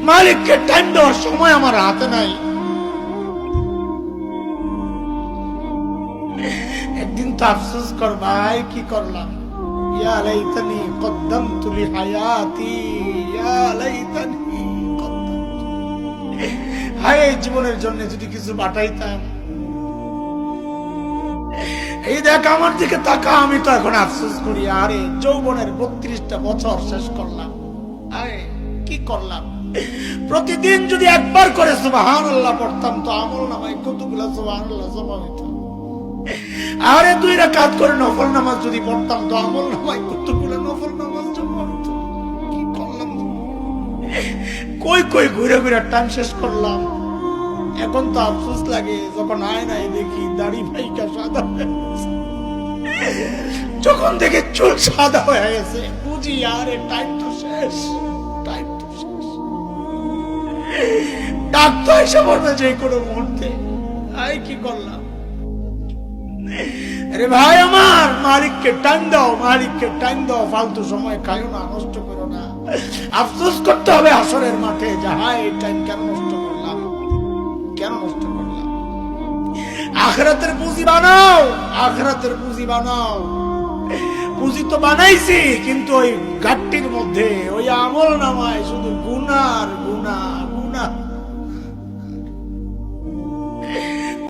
মালিককে টাইম দেওয়ার সময় আমার হাতে নাই। একদিন তো আফসোস কর ভাই, কি করলাম, ইয়া লাইতানি কদ্দামতু লিহায়াতি, ইয়া লাইতানি কদ্দামতু, হায় জীবনের জন্য যদি কিছু বাটাইতাম। এই দেখ আমার দিকে তাকা, আমি তো এখন আফসোস করি, আরে যৌবনের 32টা বছর শেষ করলাম, আরে কি করলাম। প্রতিদিন যদি একবার করে সুবহানাল্লাহ পড়তাম তো আমল নামায় কতগুলো সুবহানাল্লাহ জমা হইত। আরে 2 রাকাত করে নফল নামাজ যদি পড়তাম তো আমল নামায় কতগুলো নফল নামাজ জমা হইত। কি করলাম, কই কই ঘুরে ঘুরে টাইম শেষ করলাম। এখন তো আফসোস লাগে যখন আয়নায় দেখি দাড়ি ভাইকা সাদা হয়ে গেছে, যখন দেখে চুল সাদা হয়ে গেছে, বুঝি আরে টাইম তো শেষ, টাইম তো শেষ। ডাক্তার এসে বলবে যে কোনো মুহূর্তে, আই কি করলাম। আরে ভাই আমার, মালিককে টাইম দাও, মালিককে টাইম দাও, ফালতু সময় খাইও না, নষ্ট করো না। আফসোস করতে হবে হাসরের মাঠে যে হায় এই টাইম কেন নষ্ট করলাম, কেন নষ্ট করলাম। আখিরাতের পুঁজি বানাও, আখিরাতের পুঁজি বানাও। পুঁজি তো বানাইছি, কিন্তু ওই ঘাটতির মধ্যে ওই আমল নামায় শুধু গুনার গুনাহ।